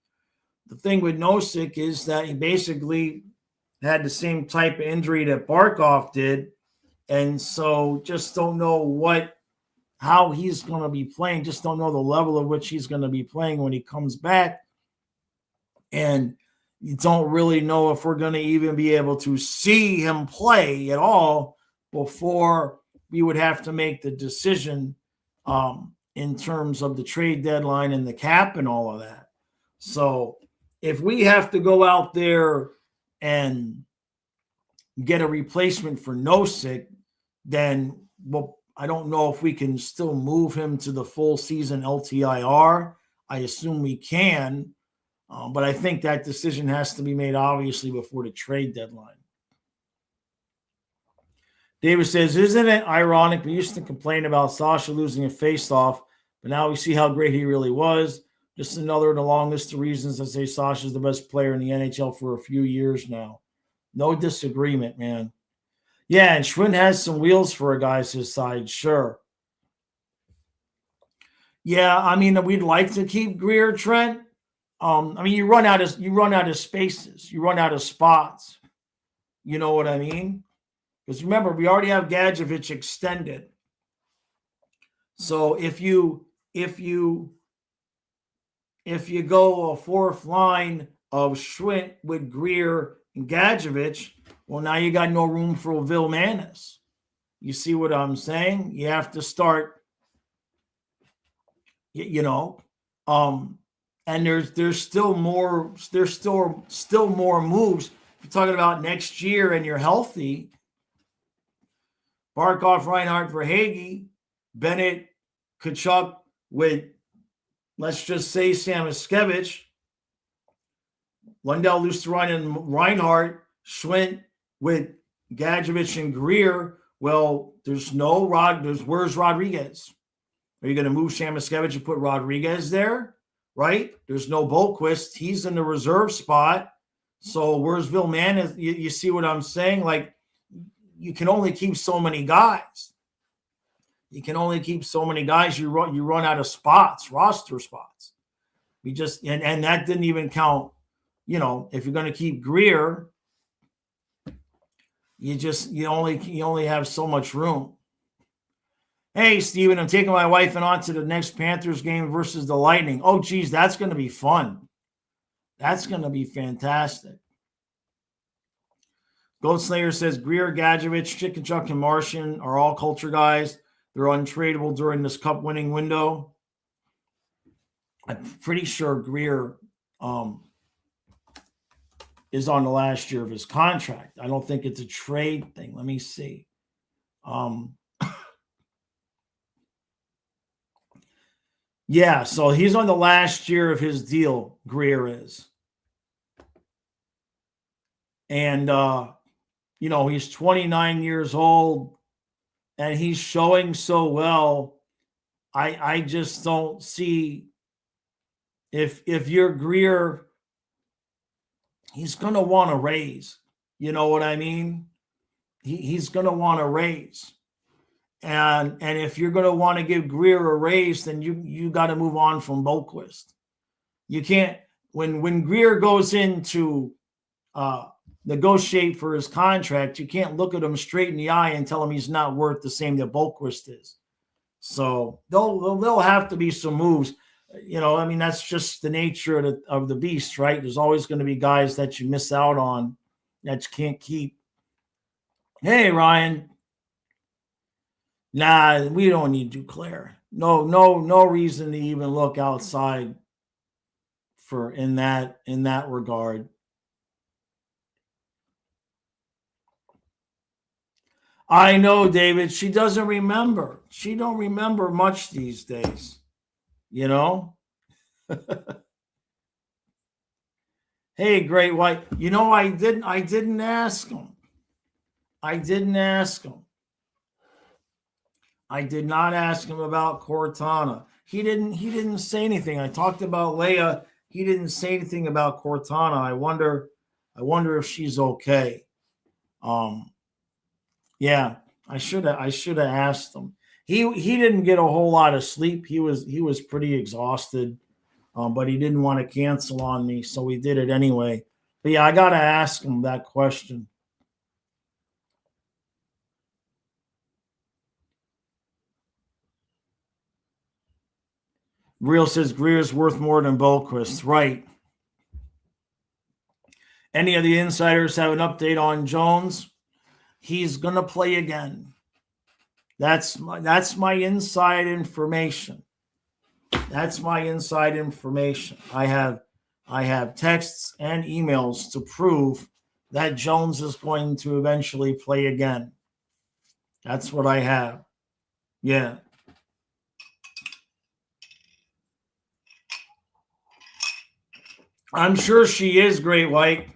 The thing with Nosek is that he basically had the same type of injury that Barkov did, and so just don't know how he's going to be playing. Just don't know the level at which he's going to be playing when he comes back. And you don't really know if we're going to even be able to see him play at all before we would have to make the decision in terms of the trade deadline and the cap and all of that. So if we have to go out there and get a replacement for Nosek, then I don't know if we can still move him to the full season LTIR. I assume we can, but I think that decision has to be made obviously before the trade deadline. David says, isn't it ironic? We used to complain about Sasha losing a faceoff, but now we see how great he really was. Just another in the long list of reasons that say Sasha's the best player in the NHL for a few years now. No disagreement, man. Yeah, and Schwinn has some wheels for a guy's his size, sure. Yeah, I mean, we'd like to keep Greer, Trent. I mean, you run out of spaces, you run out of spots. You know what I mean? Because remember, we already have Gadjevich extended. So if you go a fourth line of Schwinn with Greer and Gadjevich, well, now you got no room for Vilmanis. You see what I'm saying? You have to start, and there's still more moves. If you're talking about next year and you're healthy, Barkov, Reinhart, Verhaeghe, Bennett, Tkachuk with, let's just say, Samoskevich, Lundell, Luostarinen, and Reinhart, Schwinn with Gadjevich and Greer. Well, where's Rodriguez? Are you going to move Samoskevich and put Rodriguez there? Right? There's no Boqvist. He's in the reserve spot. So where's Vilmanis? You see what I'm saying? Like, you can only keep so many guys. You run out of spots, roster spots. We just and that didn't even count. If you're going to keep Greer, you only have so much room. Hey, Steven, I'm taking my wife and on to the next Panthers game versus the Lightning. Oh, geez, that's going to be fun. That's going to be fantastic. Goldslayer says Greer, Gadjevich, Tkachuk, and Martian are all culture guys. They're untradeable during this cup winning window. I'm pretty sure Greer is on the last year of his contract. I don't think it's a trade thing. Let me see. Yeah, so he's on the last year of his deal, Greer is. And, he's 29 years old, and he's showing so well. I just don't see if you're Greer, he's going to want a raise. You know what I mean? He's going to want a raise. And if you're going to want to give Greer a raise, then you got to move on from Boqvist. You can't when Greer goes into negotiate for his contract, you can't look at him straight in the eye and tell him he's not worth the same that Boqvist is. So there'll have to be some moves. I mean, that's just the nature of the beast, right? There's always going to be guys that you miss out on that you can't keep. Hey, Ryan. Nah, we don't need Duclair. No reason to even look outside for in that regard. I know, David. She doesn't remember. She don't remember much these days. Hey, Great White. I didn't ask him. I did not ask him about Cortana. He didn't say anything. I talked about Leia. He didn't say anything about Cortana. I wonder if she's okay. Yeah, I should have asked him. He didn't get a whole lot of sleep. He was pretty exhausted, but he didn't want to cancel on me, so we did it anyway. But yeah, I got to ask him that question. Real says Greer's worth more than Boqvist. Right. Any of the insiders have an update on Jones? He's going to play again. That's my inside information. That's my inside information. I have texts and emails to prove that Jones is going to eventually play again. That's what I have. Yeah. I'm sure she is, Great White.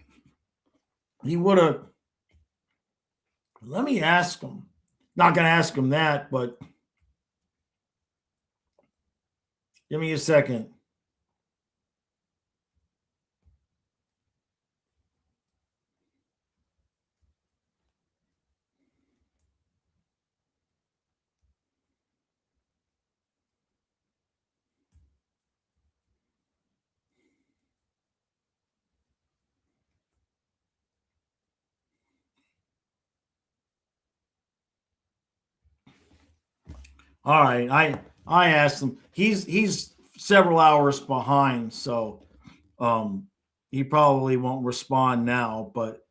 He would have. Let me ask him. Not going to ask him that, but give me a second. All right, I asked him. He's several hours behind, so he probably won't respond now. But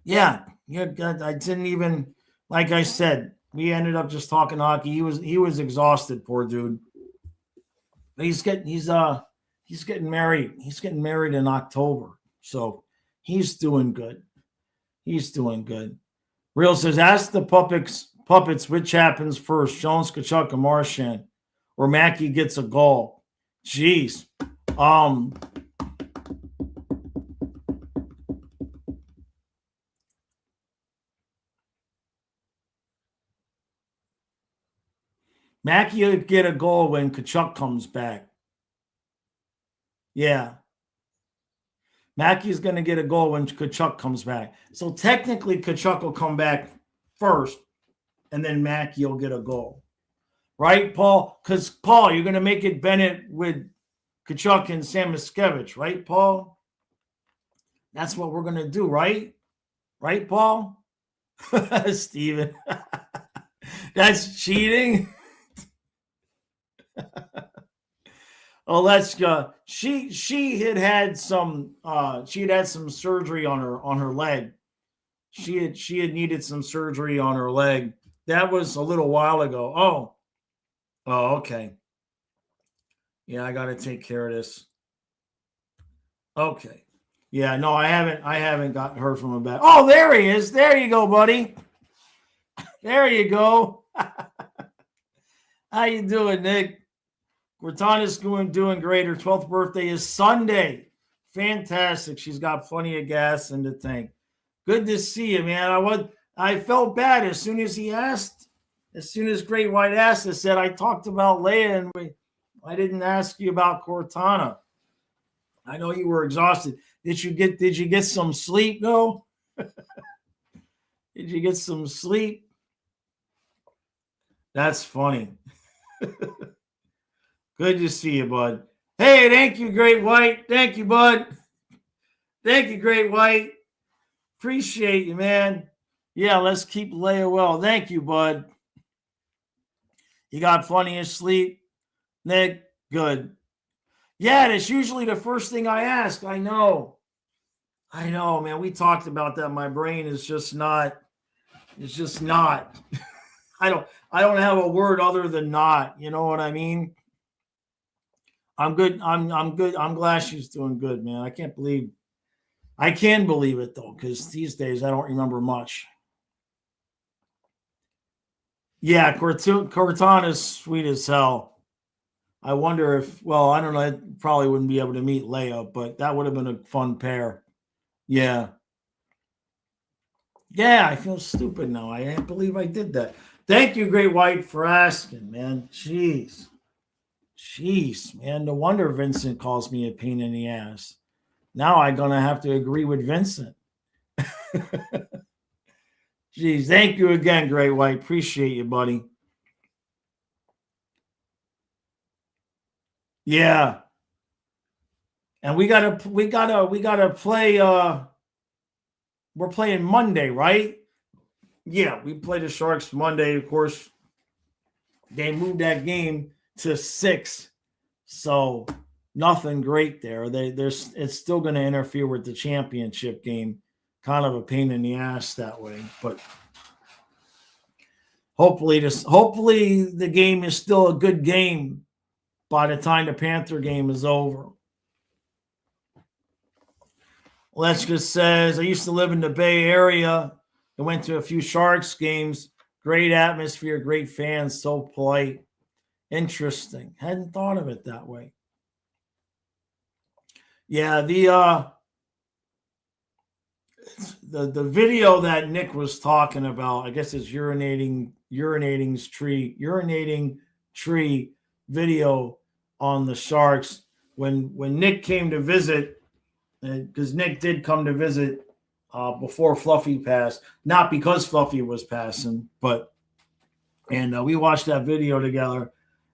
yeah, I didn't even, like I said, we ended up just talking hockey. He was exhausted, poor dude. But he's getting married. He's getting married in October, so he's doing good. He's doing good. Real says, ask the puppets which happens first, Jones, Kachuk, and Marchand, or Mackey gets a goal. Jeez. Mackey will get a goal when Kachuk comes back. Yeah. Mackey's going to get a goal when Kachuk comes back. So technically, Kachuk will come back first, and then Mackey will get a goal. Right, Paul? Because, Paul, you're going to make it Bennett with Kachuk and Samoskevich, right, Paul? That's what we're going to do, right? Right, Paul? Steven. That's cheating. Oh, let's go. She had some surgery on her leg. She had needed some surgery on her leg. That was a little while ago. Oh, okay. Yeah, I got to take care of this. Okay. Yeah, no, I haven't got heard from him back. Oh, there he is. There you go, buddy. There you go. How you doing, Nick? Cortana's doing great. Her 12th birthday is Sunday. Fantastic. She's got plenty of gas in the tank. Good to see you, man. I felt bad as soon as he asked. As soon as Great White asked, I said I talked about Leia and I didn't ask you about Cortana. I know you were exhausted. Did you get some sleep? No. Did you get some sleep? That's funny. Good to see you, bud. Hey, thank you, Great White. Thank you, bud. Thank you, Great White. Appreciate you, man. Yeah, let's keep Leia well. Thank you, bud. You got plenty of sleep, Nick? Good. Yeah, that's usually the first thing I ask. I know, man. We talked about that. My brain is just not. It's just not. I don't have a word other than not. You know what I mean? I'm good. I'm good. I'm glad she's doing good, man. I can believe it though, because these days I don't remember much. Yeah, Cortana is sweet as hell. I wonder if, well, I don't know. I probably wouldn't be able to meet Leia, but that would have been a fun pair. Yeah. Yeah, I feel stupid now. I can't believe I did that. Thank you, Great White, for asking, man. Jeez, man. No wonder Vincent calls me a pain in the ass. Now I'm going to have to agree with Vincent. Jeez, thank you again, Great White. Appreciate you, buddy. Yeah. And we gotta play. We're playing Monday, right? Yeah, we play the Sharks Monday. Of course, they moved that game to 6, so nothing great there. It's still going to interfere with the championship game. Kind of a pain in the ass that way, but hopefully the game is still a good game by the time the Panther game is over. Lechka says, I used to live in the Bay Area. I went to a few Sharks games. Great atmosphere, great fans, so polite. Interesting. Hadn't thought of it that way. Yeah, the video that Nick was talking about, I guess it's urinating tree video on the Sharks when Nick came to visit, because Nick did come to visit before Fluffy passed, not because Fluffy was passing, but we watched that video together,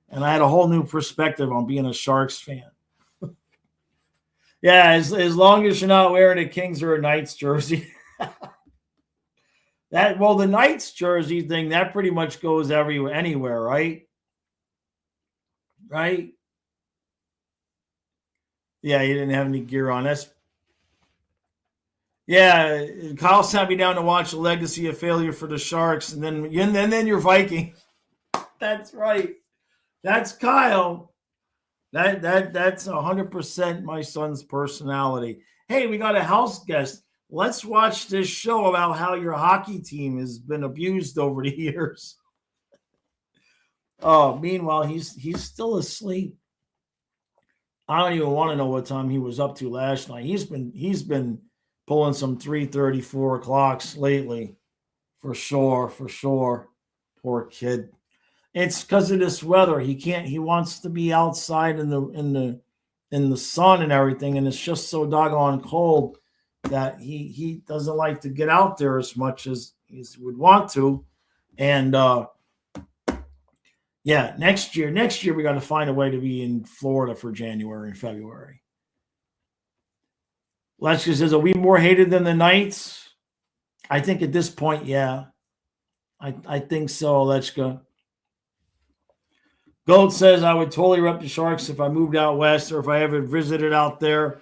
and I had a whole new perspective on being a Sharks fan. Yeah, as long as you're not wearing a Kings or a Knights jersey. The Knights jersey thing, that pretty much goes anywhere, right? Right? Yeah, he didn't have any gear on. Kyle sat me down to watch a legacy of failure for the Sharks, and then your Vikings. That's right. That's Kyle. That's 100% my son's personality. Hey, we got a house guest. Let's watch this show about how your hockey team has been abused over the years. Oh, meanwhile, he's still asleep. I don't even want to know what time he was up to last night. He's been pulling some 3:30, 4 o'clocks lately, for sure. Poor kid. It's because of this weather. He wants to be outside in the sun and everything, and it's just so doggone cold that he doesn't like to get out there as much as he would want to. And next year we got to find a way to be in Florida for January and February. Lechka says, are we more hated than the Knights? I think at this point, yeah. I think so, Lechka. Gold says, I would totally rep the Sharks if I moved out west or if I ever visited out there.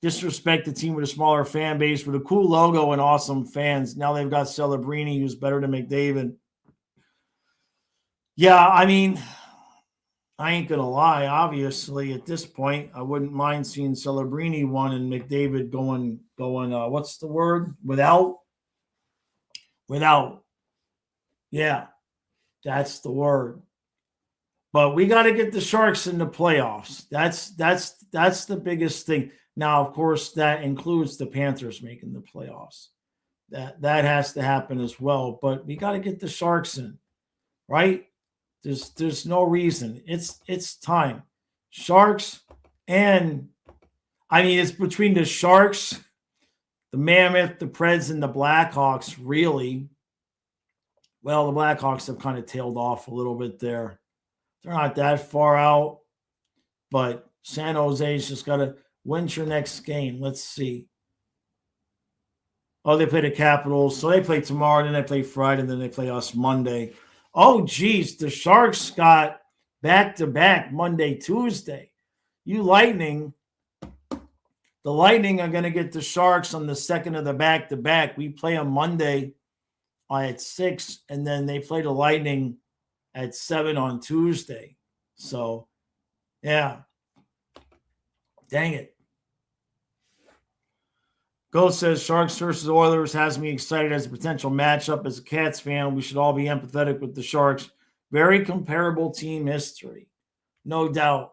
Disrespect the team with a smaller fan base with a cool logo and awesome fans. Now they've got Celebrini, who's better than McDavid. Yeah, I mean, I ain't going to lie. Obviously, at this point, I wouldn't mind seeing Celebrini one and McDavid going, what's the word? Without. Yeah, that's the word. But we got to get the Sharks in the playoffs. That's the biggest thing. Now, of course, that includes the Panthers making the playoffs. That has to happen as well. But we got to get the Sharks in, right? There's no reason. It's time. Sharks and it's between the Sharks, the Mammoth, the Preds, and the Blackhawks. Really, well, the Blackhawks have kind of tailed off a little bit there. They're not that far out, but San Jose's just got to win your next game. Let's see. Oh, they play the Capitals. So they play tomorrow, then they play Friday, and then they play us Monday. Oh, geez. The Sharks got back-to-back Monday, Tuesday. The Lightning are going to get the Sharks on the second of the back-to-back. We play on Monday at 6, and then they play the Lightning at 7 on Tuesday. So, yeah. Dang it. Ghost says Sharks versus Oilers has me excited as a potential matchup. As a Cats fan, we should all be empathetic with the Sharks. Very comparable team history. No doubt.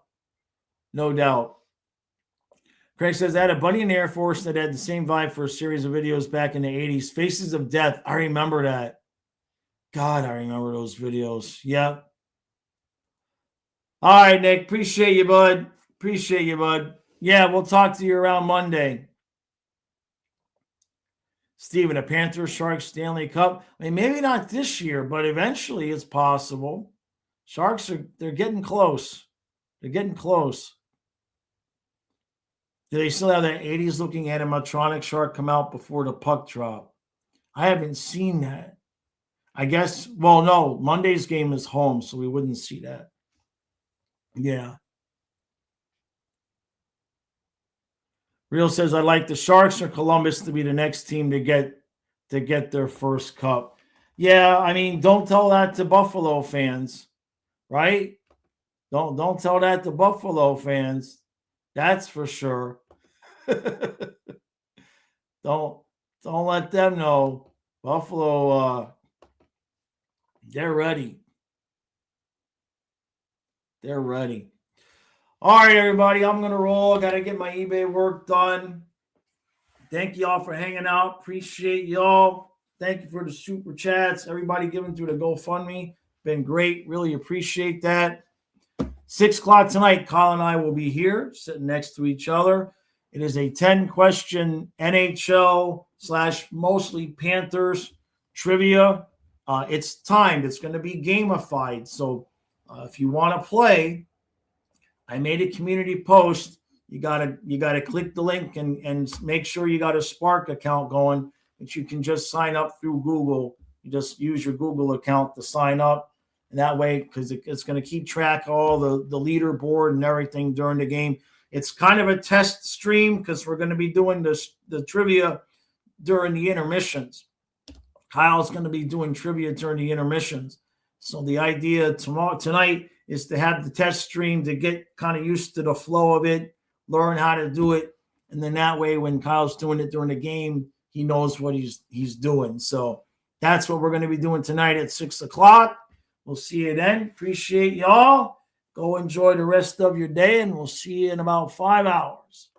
Craig says, I had a buddy in the Air Force that had the same vibe for a series of videos back in the 80s. Faces of Death. I remember that. God, I remember those videos. Yeah. All right, Nick. Appreciate you, bud. Yeah, we'll talk to you around Monday. Steven, a Panthers Sharks Stanley Cup. Maybe not this year, but eventually it's possible. Sharks they're getting close. Do they still have that 80s looking animatronic shark come out before the puck drop? I haven't seen that. I guess, well, no, Monday's game is home, so we wouldn't see that. Yeah. Real says, I'd like the Sharks or Columbus to be the next team to get their first cup. Yeah, don't tell that to Buffalo fans, right? Don't tell that to Buffalo fans. That's for sure. Don't let them know. Buffalo, they're ready. They're ready. All right, everybody, I'm gonna roll. I gotta get my eBay work done. Thank y'all for hanging out. Appreciate y'all. Thank you for the super chats. Everybody giving through the GoFundMe. Been great. Really appreciate that. 6 o'clock tonight, Kyle and I will be here sitting next to each other. It is a 10-question NHL / mostly Panthers trivia. It's timed. It's going to be gamified. So if you want to play, I made a community post. You gotta click the link and make sure you got a Spark account going that you can just sign up through Google. You just use your Google account to sign up. And that way, because it's going to keep track of all the leaderboard and everything during the game. It's kind of a test stream because we're going to be doing the trivia during the intermissions. Kyle's going to be doing trivia during the intermissions. So the idea tonight is to have the test stream to get kind of used to the flow of it, learn how to do it, and then that way when Kyle's doing it during the game, he knows what he's doing. So that's what we're going to be doing tonight at 6 o'clock. We'll see you then. Appreciate y'all. Go enjoy the rest of your day, and we'll see you in about 5 hours.